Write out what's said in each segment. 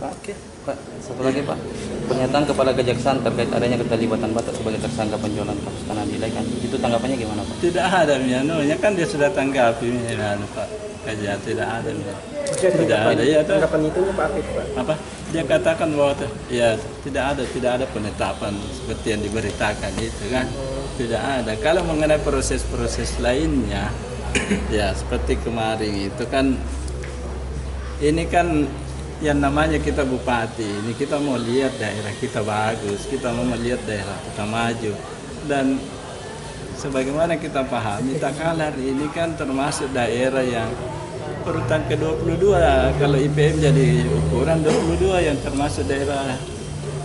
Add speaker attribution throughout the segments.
Speaker 1: Oke, Pak. Satu lagi Pak, pernyataan Kepala Kejaksaan terkait adanya keterlibatan Batak sebagai tersangka penjualan kasus tanah nilai kan, itu tanggapannya gimana Pak?
Speaker 2: Tidak ada nya kan dia sudah tanggapi Pak Kaja, tidak ada tidak ada ya
Speaker 3: tanggapan itu Pak Afif, Pak.
Speaker 2: apa dia katakan bahwa ya tidak ada penetapan seperti yang diberitakan itu kan, tidak ada. Kalau mengenai proses-proses lainnya ya seperti kemarin itu kan, ini kan yang namanya kita bupati, ini kita mau lihat daerah kita bagus, kita mau melihat daerah kita maju. Dan sebagaimana kita pahami, Takalar ini kan termasuk daerah yang urutan ke-22, kalau IPM jadi ukuran 22 yang termasuk daerah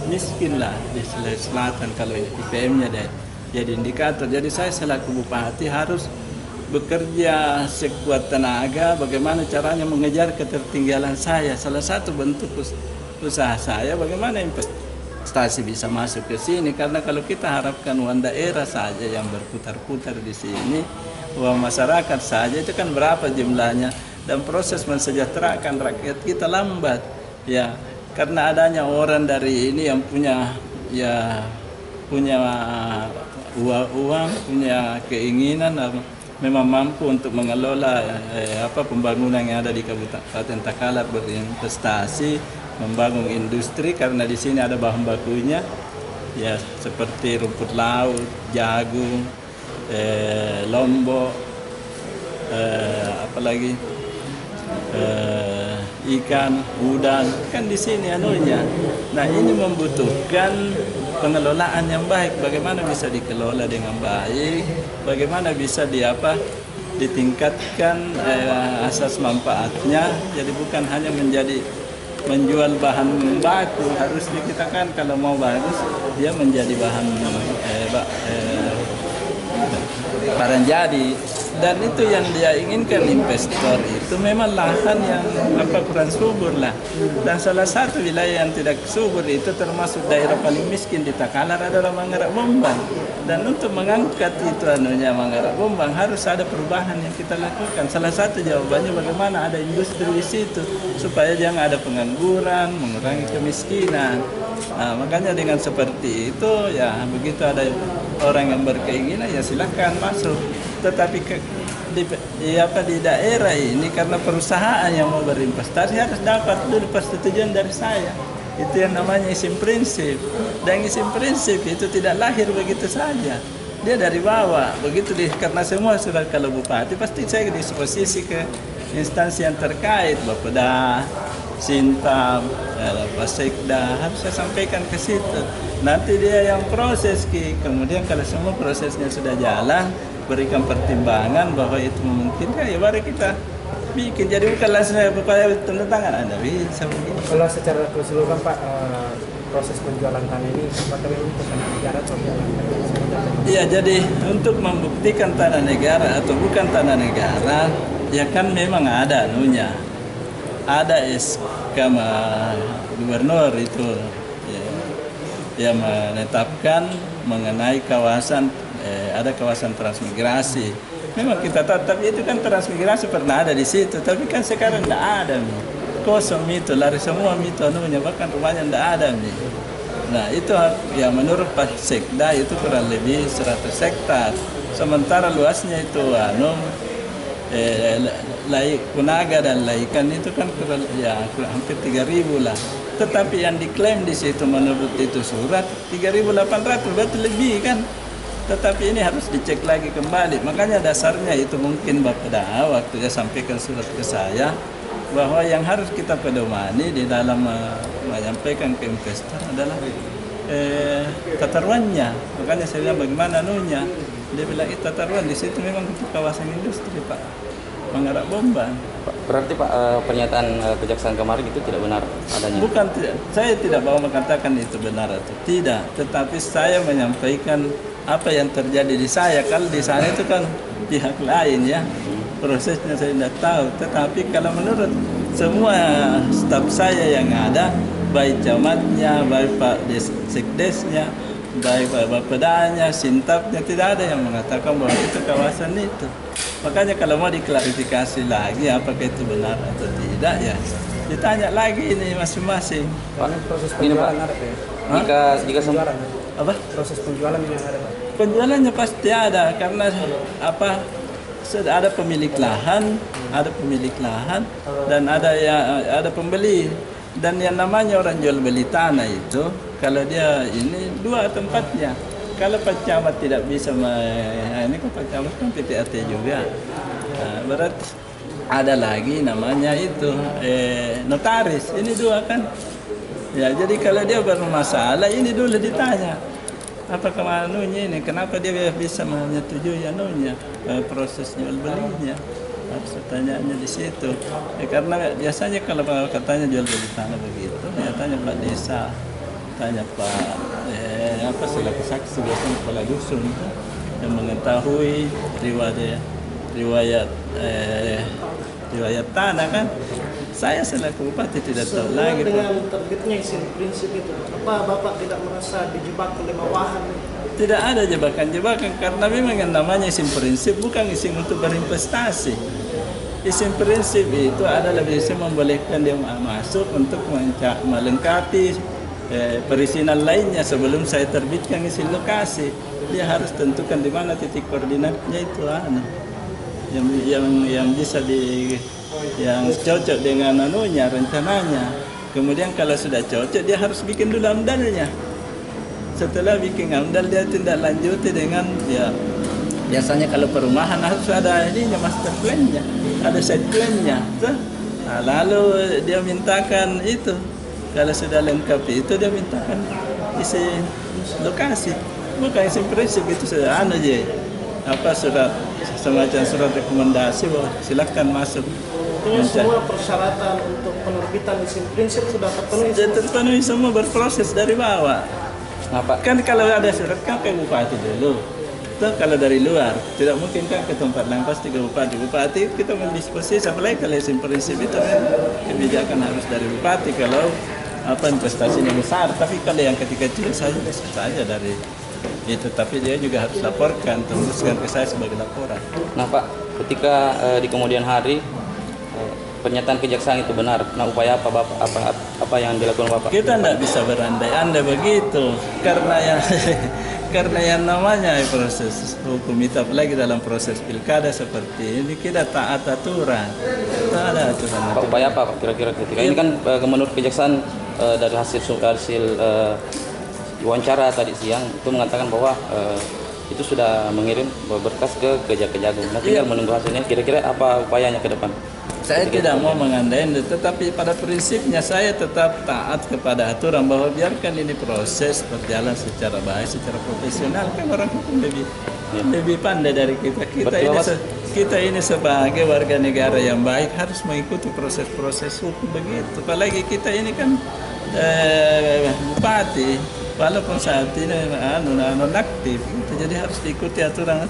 Speaker 2: miskin lah di Sulawesi Selatan kalau IPM-nya jadi indikator. Jadi saya selaku bupati harus bekerja sekuat tenaga bagaimana caranya mengejar ketertinggalan saya. Salah satu bentuk usaha saya bagaimana investasi bisa masuk ke sini, karena kalau kita harapkan uang daerah saja yang berputar-putar di sini, uang masyarakat saja itu kan berapa jumlahnya, dan proses mensejahterakan rakyat kita lambat ya, karena adanya orang dari ini yang punya uang, punya keinginan memang mampu untuk mengelola pembangunan yang ada di Kabupaten Takalar, berinvestasi, membangun industri, karena di sini ada bahan bakunya ya seperti rumput laut, jagung, lombok, apalagi ikan, udang, kan di sini anunya. Nah ini membutuhkan pengelolaan yang baik. Bagaimana bisa dikelola dengan baik? Bagaimana bisa ditingkatkan asas manfaatnya? Jadi bukan hanya menjual bahan baku. Harusnya kita kan kalau mau bagus dia menjadi bahan barang jadi. Dan itu yang dia inginkan investor itu memang lahan yang kurang subur lah. Dan salah satu wilayah yang tidak subur itu termasuk daerah paling miskin di Takalar adalah Manggarak Bombang. Dan untuk mengangkat itu Manggarak Bombang harus ada perubahan yang kita lakukan. Salah satu jawabannya bagaimana ada industri di situ supaya jangan ada pengangguran, mengurangi kemiskinan. Nah, makanya dengan seperti itu ya begitu ada orang yang berkeinginan ya silakan masuk. Tetapi di daerah ini karena perusahaan yang mau berinvestasi harus dapat dulu persetujuan dari saya. Itu yang namanya izin prinsip. Dan izin prinsip itu tidak lahir begitu saja. Dia dari bawah. Begitu karena semua sudah kalau bupati pasti saya disposisi ke instansi yang terkait, Bapeda, Sintam, Sekda, harus saya sampaikan ke situ. Nanti dia yang proses kemudian kalau semua prosesnya sudah jalan, berikan pertimbangan bahwa itu memungkinkan, ya baru kita bikin. Jadi bukan langsung supaya tanda tangan Anda bisa begini.
Speaker 3: Kalau secara keseluruhan Pak, proses penjualan tanah ini apakah ini tanah negara atau bukan?
Speaker 2: Iya, jadi untuk membuktikan tanah negara atau bukan tanah negara, ya kan memang ada anunya. Ada SK gubernur itu ya menetapkan mengenai kawasan ada kawasan transmigrasi. Memang kita tahu, tapi itu kan transmigrasi pernah ada di situ, tapi kan sekarang tidak ada nih. Kosong itu, lari semua itu anunya, bahkan rumahnya tidak ada nih. Nah itu ya menurut Pak Sekda itu kurang lebih 100 hektar. Sementara luasnya itu Punaga dan Laikan itu kan hampir 3.000 lah. Tetapi yang diklaim di situ menurut itu surat 3.800, berarti lebih kan. Tetapi ini harus dicek lagi kembali. Makanya dasarnya itu mungkin Bapeda waktu dia sampaikan surat ke saya bahwa yang harus kita pedomani di dalam menyampaikan ke investor adalah tata ruangnya. Makanya saya bilang bagaimana anunya. Dia bilang tata ruang di situ memang untuk kawasan industri Pak, Manggarak Bombang.
Speaker 1: Berarti Pak, pernyataan Kejaksaan kemarin itu tidak benar adanya?
Speaker 2: Bukan, saya tidak mau mengatakan itu benar atau tidak, tetapi saya menyampaikan apa yang terjadi di saya. Kalau di sana itu kan pihak lain ya, prosesnya saya tidak tahu. Tetapi kalau menurut semua staf saya yang ada, baik camatnya, baik Pak Sekdesnya, baik Pak Bapedanya, Sintapnya, tidak ada yang mengatakan bahwa itu kawasan itu. Makanya kalau mau diklarifikasi lagi apakah itu benar atau tidak ya ditanya lagi ini masing-masing.
Speaker 3: Karena proses
Speaker 1: Ini, Pak.
Speaker 3: penjualan ada Pak ya?
Speaker 1: Jika
Speaker 3: Penjualan.
Speaker 2: Apa?
Speaker 3: Proses penjualan yang ada Pak.
Speaker 2: Penjualannya pasti ada karena apa? Sudah ada pemilik lahan, dan ada pembeli. Dan yang namanya orang jual beli tanah itu, kalau dia ini dua tempatnya. Kalau Pak Camat tidak bisa, ini kan Pak Camat kan PPAT juga. Nah, berarti ada lagi namanya itu notaris. Ini dua kan. Ya, jadi kalau dia bermasalah ini dulu ditanya. Apa kemanunya ini? Kenapa dia bisa menyetujui anunya proses jual belinya? Harus tanyanya di situ. Karena biasanya kalau katanya jual beli tanah begitu, ya tanya Pak Desa, tanya Pak apa selaku saksi biasanya kepala dusun yang mengetahui riwayat tanah kan. Saya selaku bupati tidak tahu lagi.
Speaker 4: Dengan terbitnya izin prinsip itu, apa Bapak tidak merasa dijebak oleh bawahan?
Speaker 2: Tidak ada jebakan-jebakan karena memang yang namanya izin prinsip bukan izin untuk berinvestasi. Izin prinsip itu adalah bisa membolehkan dia masuk untuk melengkapi perizinan lainnya sebelum saya terbitkan izin lokasi. Dia harus tentukan di mana titik koordinatnya itu yang bisa yang cocok dengan rencananya. Kemudian kalau sudah cocok dia harus bikin dulu amdalnya. Setelah bikin amdal dia tindak lanjuti dengan biasanya kalau perumahan harus ada master plan-nya, ada site plan-nya. Nah, lalu dia mintakan itu. Kalau sudah lengkap itu dia mintakan isi lokasi. Bukan isi prinsip itu sudah aja. Semacam surat rekomendasi bahwa silakan masuk.
Speaker 4: Artinya semua persyaratan untuk penerbitan izin prinsip sudah terpenuhi.
Speaker 2: Sudah terpenuhi semua, berproses dari bawah.
Speaker 1: Kenapa?
Speaker 2: Kan kalau ada surat kan ke bupati dulu. Tuh, kalau dari luar tidak mungkin kan ke tempat lain, pasti ke bupati. Bupati kita mendisposisi, apalagi kalau izin prinsip itu kan kebijakan harus dari bupati kalau investasinya besar. Tapi kalau yang kecil saja bisa saja dari itu, tapi dia juga harus laporkan, teruskan ke saya sebagai laporan.
Speaker 1: Nah Pak, ketika di kemudian hari pernyataan kejaksaan itu benar, nah upaya apa Bapak, apa yang dilakukan Bapak?
Speaker 2: Kita tidak bisa berandai-andai begitu, karena yang namanya proses hukum itu, apalagi dalam proses pilkada seperti ini kita taat aturan, tak ada aturan.
Speaker 1: Pak, upaya apa kira-kira ketika ini kan menurut kejaksaan dari hasil wawancara tadi siang itu mengatakan bahwa itu sudah mengirim berkas ke Kejagung. Nah, tinggal menunggu hasilnya. Kira-kira apa upayanya ke depan?
Speaker 2: Saya tidak mau mengandai, tetapi pada prinsipnya saya tetap taat kepada aturan bahwa biarkan ini proses berjalan secara baik, secara profesional. Kan orang hukum lebih pandai dari kita. Kita ini sebagai warga negara yang baik harus mengikuti proses-proses hukum begitu. Apalagi kita ini kan bupati, walaupun saat ini nonaktif, gitu. Jadi harus diikuti aturan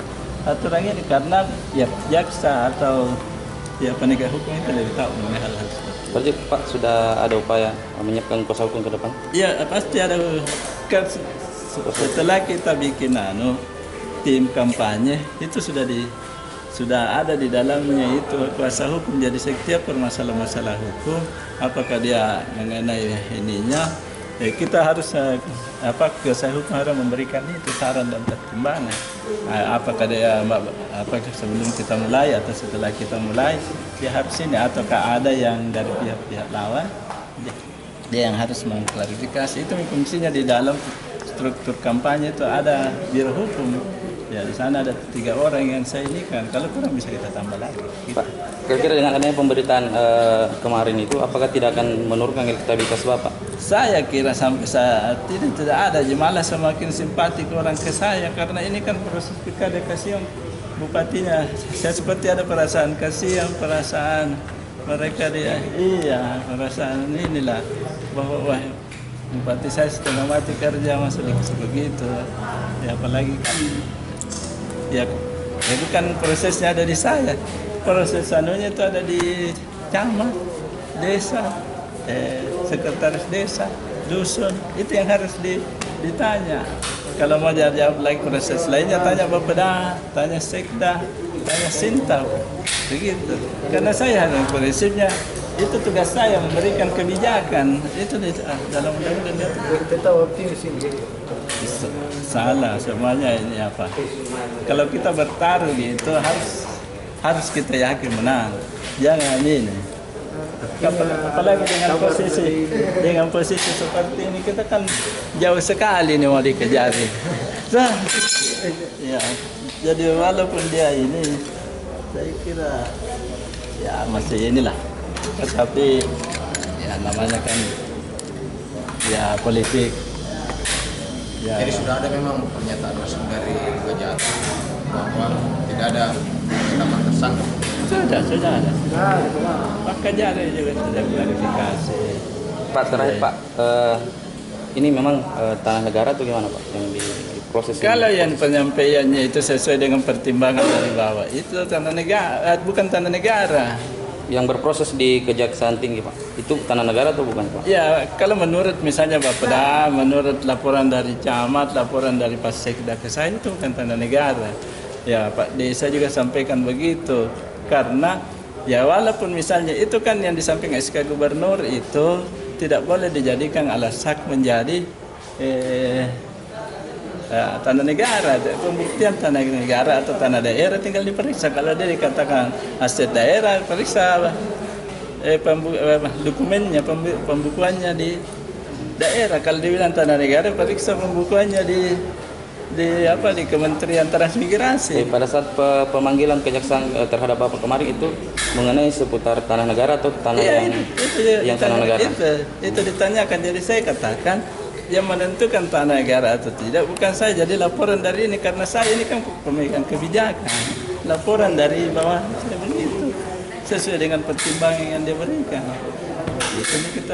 Speaker 2: ini karena ya jaksa atau penegak hukum itu lebih tahu mengenai hal-hal seperti itu.
Speaker 1: Berarti Pak sudah ada upaya menyiapkan kuasa hukum ke depan?
Speaker 2: Ya pasti ada. Setelah kita bikin tim kampanye itu sudah ada di dalamnya itu kuasa hukum. Jadi setiap permasalahan hukum, apakah dia mengenai ininya, kita harus kuasa hukum harus memberikan itu saran dan pertimbangan. Apakah sebelum kita mulai atau setelah kita mulai dia harus ini, ataukah ada yang dari pihak lawan, dia yang harus mengklarifikasi. Itu fungsinya di dalam struktur kampanye itu ada biro hukum. Ya, di sana ada 3 orang yang saya ini kan, kalau kurang bisa kita tambah lagi.
Speaker 1: Pak, kira-kira dengan adanya pemberitaan kemarin itu, apakah tidak akan menurunkan elektabilitas Bapak?
Speaker 2: Saya kira sampai saat ini tidak ada, malah semakin simpatik orang ke saya karena ini kan proses pilkada, kasihan bupatinya. Saya seperti ada perasaan kasihan, perasaan mereka perasaan inilah bahwa wah, bupati saya setengah mati kerja masih begitu. Ya apalagi kan jadi kan prosesnya ada di saya. Proses anunya itu ada di camat, desa, sekretaris desa, dusun. Itu yang harus ditanya. Kalau mau jawab lagi proses lainnya, tanya Bapeda, tanya Sekda, tanya Sinta. Begitu. Karena saya hanya prinsipnya Itu tugas saya memberikan kebijakan. Itu dalam undang-undang diatur.
Speaker 3: Kita tahu optimis ini.
Speaker 2: Salah semuanya ini apa? Kalau kita bertarung itu harus kita yakin menang. Jangan ini. Apalagi dengan posisi seperti ini kita kan jauh sekali nih mau dikejar. Nah, ya, jadi walaupun dia ini, saya kira ya masih inilah. Tetapi ya namanya kan ya politik. Ya.
Speaker 5: Jadi sudah ada memang pernyataan resmi dari Kejati bahwa tidak ada penetapan tersangka.
Speaker 2: Sudah ada. Pak Kejati juga sudah klarifikasi.
Speaker 1: Pak terakhir Pak, ini memang tanah negara atau gimana Pak yang diproses?
Speaker 2: Kalau yang penyampaiannya itu sesuai dengan pertimbangan dari bawah, itu tanah negara, bukan tanah negara.
Speaker 1: Yang berproses di Kejaksaan Tinggi Pak, itu tanah negara atau bukan Pak?
Speaker 2: Ya, kalau menurut misalnya Bapeda, menurut laporan dari camat, laporan dari Pasekda ke saya itu bukan tanah negara. Ya, Pak Desa juga sampaikan begitu. Karena ya walaupun misalnya itu kan yang di samping SK Gubernur itu tidak boleh dijadikan alas hak menjadi tanah negara. Pembuktian tanah negara atau tanah daerah tinggal diperiksa. Kalau dia dikatakan aset daerah, periksa dokumennya, pembukuannya di daerah. Kalau dibilang tanah negara, periksa pembukuannya di Kementerian Transmigrasi.
Speaker 1: Pada saat pemanggilan kejaksaan terhadap Bapak kemarin itu mengenai seputar tanah negara atau tanah yang tanah negara?
Speaker 2: Itu ditanyakan. Jadi saya katakan yang menentukan tanah negara atau tidak bukan saya. Jadi laporan dari ini karena saya ini kan pemegang kebijakan. Laporan dari bawah saya begitu sesuai dengan pertimbangan yang dia berikan. Itu kita